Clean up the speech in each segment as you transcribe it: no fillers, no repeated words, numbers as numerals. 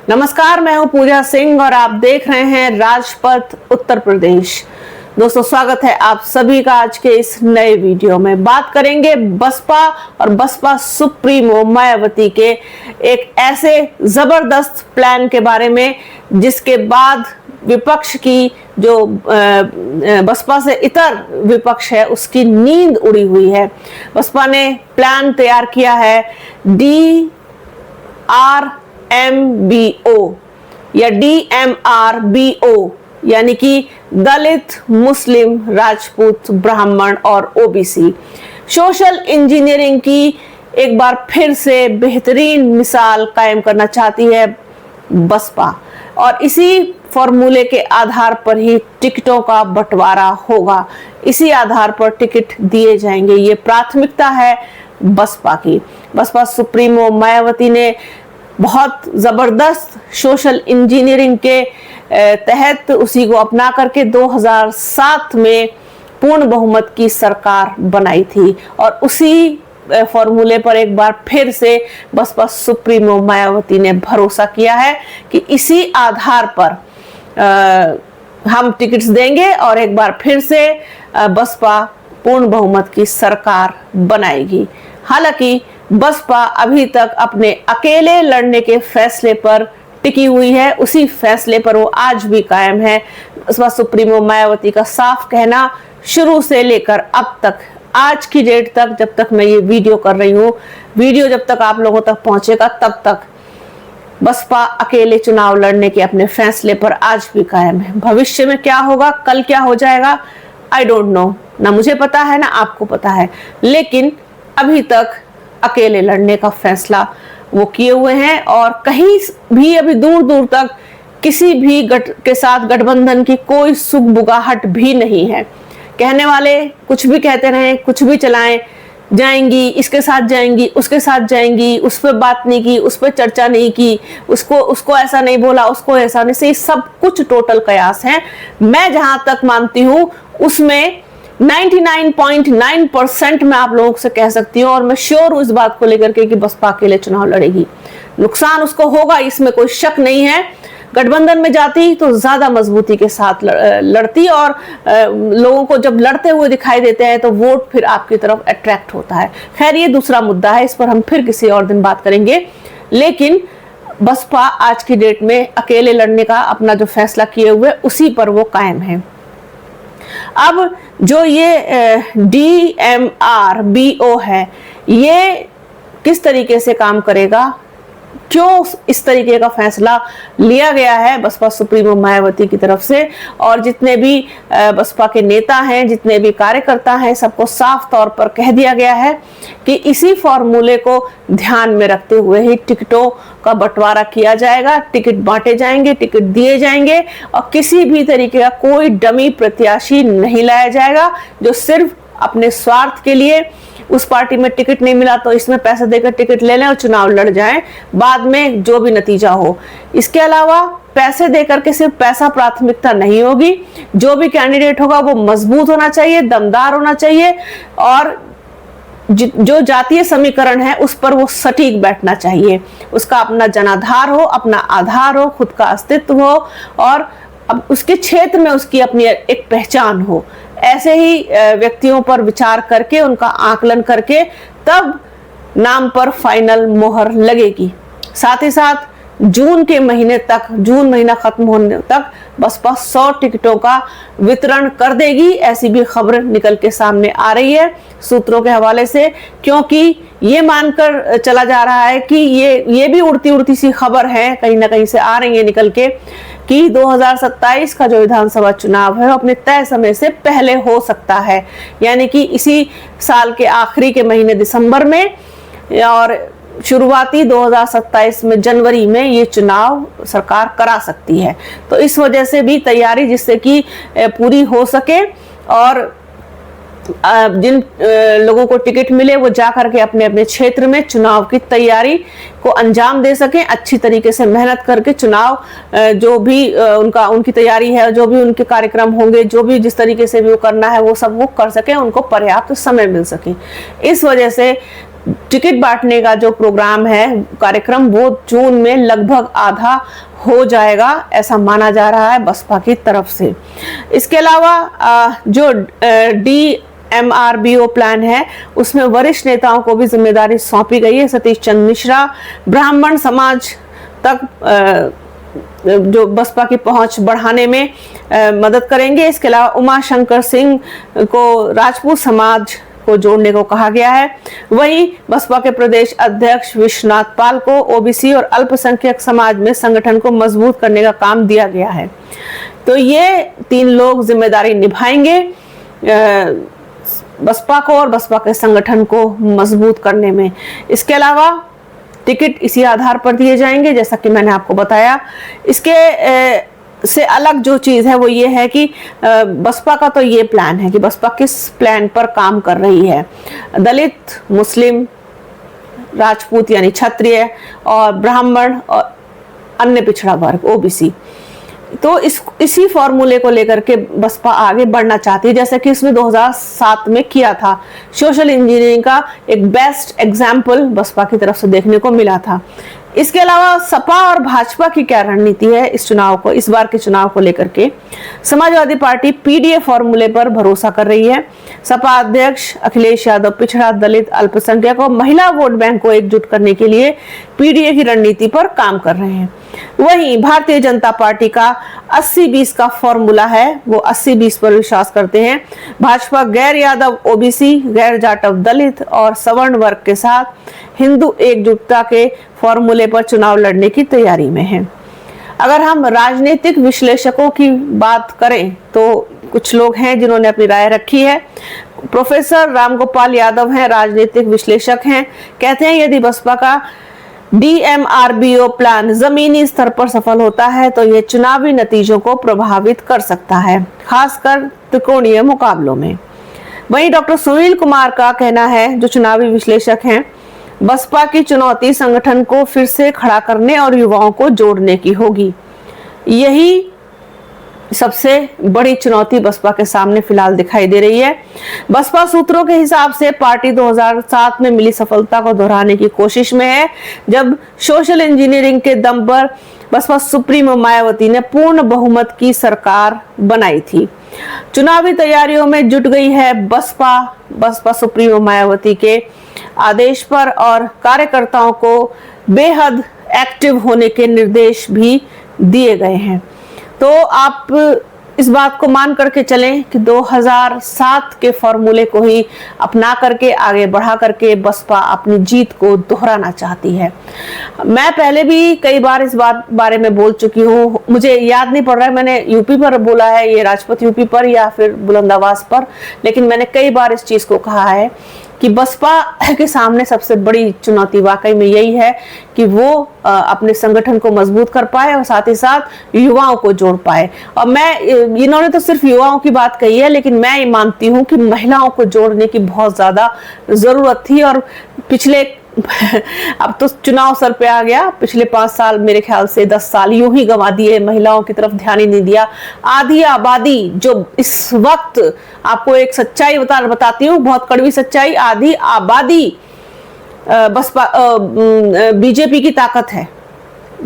नमस्कार, मैं हूं पूजा सिंह और आप देख रहे हैं राजपथ उत्तर प्रदेश। दोस्तों, स्वागत है आप सभी का आज के इस नए वीडियो में। बात करेंगे बसपा और बसपा सुप्रीमो मायावती के एक ऐसे जबरदस्त प्लान के बारे में जिसके बाद विपक्ष की जो बसपा से इतर विपक्ष है उसकी नींद उड़ी हुई है। बसपा ने प्लान तैयार किया है DRMBO या DMRBO, यानी कि दलित, मुस्लिम, राजपूत, ब्राह्मण और ओबीसी। सोशल इंजीनियरिंग की एक बार फिर से बेहतरीन मिसाल कायम करना चाहती है बसपा और इसी फॉर्मूले के आधार पर ही टिकटों का बंटवारा होगा, इसी आधार पर टिकट दिए जाएंगे। ये प्राथमिकता है बसपा की। बसपा सुप्रीमो मायावती ने बहुत जबरदस्त सोशल इंजीनियरिंग के तहत उसी को अपना करके 2007 में पूर्ण बहुमत की सरकार बनाई थी और उसी फॉर्मूले पर एक बार फिर से बसपा सुप्रीमो मायावती ने भरोसा किया है कि इसी आधार पर हम टिकट्स देंगे और एक बार फिर से बसपा पूर्ण बहुमत की सरकार बनाएगी। हालांकि बसपा अभी तक अपने अकेले लड़ने के फैसले पर टिकी हुई है, उसी फैसले पर वो आज भी कायम है। बसपा सुप्रीमो मायावती का साफ कहना शुरू से लेकर अब तक, आज की डेट तक, जब तक मैं ये वीडियो कर रही हूँ, वीडियो जब तक आप लोगों तक पहुंचेगा तब तक बसपा अकेले चुनाव लड़ने के अपने फैसले पर आज भी कायम है। भविष्य में क्या होगा, कल क्या हो जाएगा, आई डोंट नो, ना मुझे पता है ना आपको पता है, लेकिन अभी तक अकेले लड़ने का फैसला वो किए हुए हैं और कहीं भी अभी दूर दूर तक किसी भी के साथ गठबंधन की कोई सुगबुगाहट भी नहीं है। कहने वाले कुछ भी कहते रहे, कुछ भी चलाएं, जाएंगी, इसके साथ जाएंगी, उसके साथ जाएंगी, उस पर बात नहीं की, उस पर चर्चा नहीं की, उसको ऐसा नहीं बोला, उसको ऐसा नहीं, से सब कुछ टोटल कयास है। मैं जहां तक मानती हूं उसमें 99.9% मैं आप लोगों से कह सकती हूँ और मैं श्योर हूँ इस बात को लेकर के कि बसपा अकेले चुनाव लड़ेगी। नुकसान उसको होगा, इसमें कोई शक नहीं है। गठबंधन में जाती तो ज्यादा मजबूती के साथ लड़ती और लोगों को जब लड़ते हुए दिखाई देते हैं तो वोट फिर आपकी तरफ अट्रैक्ट होता है। खैर, ये दूसरा मुद्दा है, इस पर हम फिर किसी और दिन बात करेंगे। लेकिन बसपा आज की डेट में अकेले लड़ने का अपना जो फैसला किए हुए उसी पर वो कायम है। अब जो ये DMRBO है, ये किस तरीके से काम करेगा, क्यों इस तरीके का फैसला लिया गया है बसपा सुप्रीमो मायावती की तरफ से, और जितने भी बसपा के नेता हैं, जितने भी कार्यकर्ता हैं, सबको साफ तौर पर कह दिया गया है कि इसी फॉर्मूले को ध्यान में रखते हुए ही टिकटों का बंटवारा किया जाएगा, टिकट बांटे जाएंगे, टिकट दिए जाएंगे और किसी भी तरीके का कोई डमी प्रत्याशी नहीं लाया जाएगा जो सिर्फ अपने स्वार्थ के लिए उस पार्टी में टिकट नहीं मिला तो इसमें पैसे देकर टिकट ले लें और चुनाव लड़ जाएं, बाद में जो भी नतीजा हो। इसके अलावा पैसे देकर के सिर्फ पैसा प्राथमिकता नहीं होगी, जो भी कैंडिडेट होगा वो मजबूत होना चाहिए, दमदार होना चाहिए और जो जातीय समीकरण है उस पर वो सटीक बैठना चाहिए, उसका अपना जनाधार हो, अपना आधार हो, खुद का अस्तित्व हो और अब उसके क्षेत्र में उसकी अपनी एक पहचान हो। ऐसे ही व्यक्तियों पर विचार करके, उनका आकलन करके तब नाम पर फाइनल मोहर लगेगी। साथ ही साथ जून के महीने तक, जून महीना खत्म होने तक बसपा 100 टिकटों का वितरण कर देगी, ऐसी भी खबर निकल के सामने आ रही है सूत्रों के हवाले से, क्योंकि ये मानकर चला जा रहा है कि ये भी उड़ती उड़ती सी खबर है, कहीं ना कहीं से आ रही है निकल के, कि 2027 का जो विधानसभा चुनाव है अपने तय समय से पहले हो सकता है, यानी कि इसी साल के आखिरी के महीने दिसंबर में और शुरुआती 2027 में जनवरी में ये चुनाव सरकार करा सकती है। तो इस वजह से भी तैयारी जिससे कि पूरी हो सके और जिन लोगों को टिकट मिले वो जा करके अपने अपने क्षेत्र में चुनाव की तैयारी को अंजाम दे सकें, अच्छी तरीके से मेहनत करके चुनाव जो भी उनकी तैयारी है, जो भी उनके कार्यक्रम होंगे, जो भी जिस तरीके से भी वो करना है वो सब वो कर सकें, उनको पर्याप्त समय मिल सके। इस वजह से टिकट बांटने का जो प्रोग्राम है, कार्यक्रम, वो जून में लगभग आधा हो जाएगा, ऐसा माना जा रहा है बसपा की तरफ से। इसके अलावा जो DMRBO प्लान है उसमें वरिष्ठ नेताओं को भी जिम्मेदारी सौंपी गई है। सतीश चंद्र मिश्रा ब्राह्मण समाज तक जो बसपा की पहुंच बढ़ाने में मदद करेंगे। इसके अलावा उमा शंकर सिंह को राजपूत समाज को जोड़ने को कहा गया है। वहीं बसपा के प्रदेश अध्यक्ष विश्वनाथ पाल को ओबीसी और अल्पसंख्यक समाज में संगठन को मजबूत करने का काम दिया गया है। तो ये 3 लोग जिम्मेदारी निभाएंगे बसपा को और बसपा के संगठन को मजबूत करने में। इसके अलावा टिकट इसी आधार पर दिए जाएंगे जैसा कि मैंने आपको बताया। इसके से अलग जो चीज है वो ये है कि बसपा का तो ये प्लान है कि बसपा किस प्लान पर काम कर रही है। दलित, मुस्लिम, राजपूत यानी क्षत्रिय और ब्राह्मण और अन्य पिछड़ा वर्ग ओबीसी, तो इसी फॉर्मूले को लेकर के बसपा आगे बढ़ना चाहती है, जैसे कि इसमें 2007 में किया था। सोशल इंजीनियरिंग का एक बेस्ट एग्जाम्पल बसपा की तरफ से देखने को मिला था। इसके अलावा सपा और भाजपा की क्या रणनीति है इस बार के चुनाव को लेकर के। समाजवादी पार्टी पीडीए फॉर्मूले पर भरोसा कर रही है। सपा अध्यक्ष अखिलेश यादव पिछड़ा, दलित, अल्पसंख्यक और महिला वोट बैंक को एकजुट करने के लिए पीडीए की रणनीति पर काम कर रहे हैं। वहीं भारतीय जनता पार्टी का 80-20 का फॉर्मूला है, वो 80-20 पर विश्वास करते हैं। भाजपा गैर यादव ओबीसी, गैर जाटव दलित और सवर्ण वर्ग के साथ हिंदू एकजुटता के फॉर्मूले पर चुनाव लड़ने की तैयारी में है। अगर हम राजनीतिक विश्लेषकों की बात करें तो कुछ लोग हैं जिन्होंने अपनी राय रखी है। प्रोफेसर रामगोपाल यादव हैं, राजनीतिक विश्लेषक हैं। कहते हैं यदि बसपा का DMRBO प्लान जमीनी स्तर पर सफल होता है तो यह चुनावी नतीजों को प्रभावित कर सकता है, खासकर त्रिकोणीय मुकाबलों में। वहीं डॉक्टर सुनील कुमार का कहना है, जो चुनावी विश्लेषक हैं, बसपा की चुनौती संगठन को फिर से खड़ा करने और युवाओं को जोड़ने की होगी। यही सबसे बड़ी चुनौती बसपा के सामने फिलहाल दिखाई दे रही है। बसपा सूत्रों के हिसाब से पार्टी 2007 में मिली सफलता को दोहराने की कोशिश में है, जब सोशल इंजीनियरिंग के दम पर बसपा सुप्रीमो मायावती ने पूर्ण बहुमत की सरकार बनाई थी। चुनावी तैयारियों में जुट गई है बसपा सुप्रीमो मायावती के आदेश पर और कार्यकर्ताओं को बेहद एक्टिव होने के निर्देश भी दिए गए हैं। तो आप इस बात को मान करके चलें कि 2007 के फॉर्मूले को ही अपना करके आगे बढ़ा करके बसपा अपनी जीत को दोहराना चाहती है। मैं पहले भी कई बार इस बात बारे में बोल चुकी हूँ, मुझे याद नहीं पड़ रहा है मैंने यूपी पर बोला है, ये राजपथ यूपी पर या फिर बुलंदाबाज पर, लेकिन मैंने कई बार इस चीज को कहा है कि बसपा के सामने सबसे बड़ी चुनौती वाकई में यही है कि वो अपने संगठन को मजबूत कर पाए और साथ ही साथ युवाओं को जोड़ पाए। और मैं, इन्होंने तो सिर्फ युवाओं की बात कही है, लेकिन मैं ये मानती हूँ कि महिलाओं को जोड़ने की बहुत ज्यादा जरूरत थी। और पिछले अब तो चुनाव सर पे आ गया, पिछले 5 साल मेरे ख्याल से 10 साल यूं ही गंवा दिए, महिलाओं की तरफ ध्यान ही नहीं दिया। आधी आबादी जो इस वक्त, आपको एक सच्चाई बताती हूँ, बहुत कड़वी सच्चाई, आधी आबादी बसपा बीजेपी की ताकत है।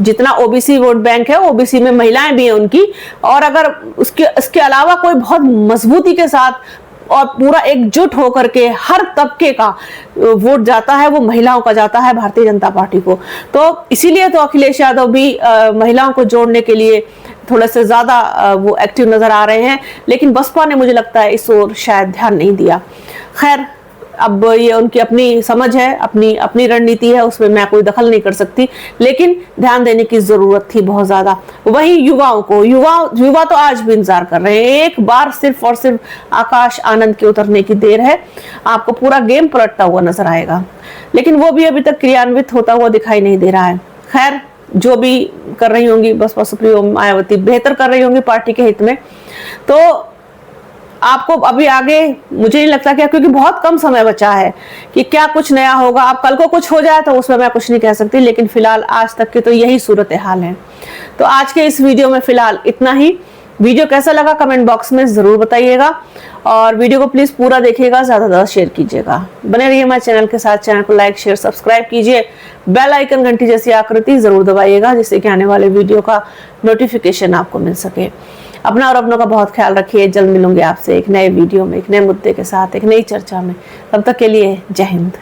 जितना ओबीसी वोट बैंक है, ओबीसी में महिलाएं भी हैं उनकी, और अगर उसके अलावा कोई बहुत मजबूती के साथ और पूरा एकजुट होकर के हर तबके का वोट जाता है, वो महिलाओं का जाता है भारतीय जनता पार्टी को। तो इसीलिए तो अखिलेश यादव भी महिलाओं को जोड़ने के लिए थोड़ा से ज्यादा वो एक्टिव नजर आ रहे हैं, लेकिन बसपा ने मुझे लगता है इस ओर शायद ध्यान नहीं दिया। खैर, अब ये उनकी अपनी समझ है, अपनी रणनीति है, उसमें मैं कोई दखल नहीं कर सकती, लेकिन ध्यान देने की जरूरत थी बहुत ज्यादा। वही युवाओं को, युवा तो आज भी इंतजार कर रहे हैं, एक बार सिर्फ और सिर्फ आकाश आनंद के उतरने की देर है, आपको पूरा गेम पलटता हुआ नजर आएगा, लेकिन वो भी अभी तक क्रियान्वित होता हुआ दिखाई नहीं दे रहा है। खैर, जो भी कर रही होंगी बसपा सुप्रीमो मायावती, बेहतर कर रही होंगी पार्टी के हित में। तो आपको अभी आगे मुझे नहीं लगता क्या, क्योंकि बहुत कम समय बचा है कि क्या कुछ नया होगा। अब कल को कुछ हो जाए तो उसमें मैं कुछ नहीं कह सकती, लेकिन फिलहाल आज तक की तो यही सूरत हाल है। तो आज के इस वीडियो में फिलहाल इतना ही। वीडियो कैसा लगा कमेंट बॉक्स में जरूर बताइएगा और वीडियो को प्लीज पूरा देखिएगा, ज्यादा से ज्यादा शेयर कीजिएगा। बने रहिए हमारे चैनल के साथ। चैनल को लाइक शेयर सब्सक्राइब कीजिए, बेल आइकन घंटी जैसी आकृति जरूर दबाइएगा जिससे कि आने वाले वीडियो का नोटिफिकेशन आपको मिल सके। अपना और अपनों का बहुत ख्याल रखिए। जल्द मिलूंगे आपसे एक नए वीडियो में, एक नए मुद्दे के साथ, एक नई चर्चा में। तब तक के लिए जय हिंद।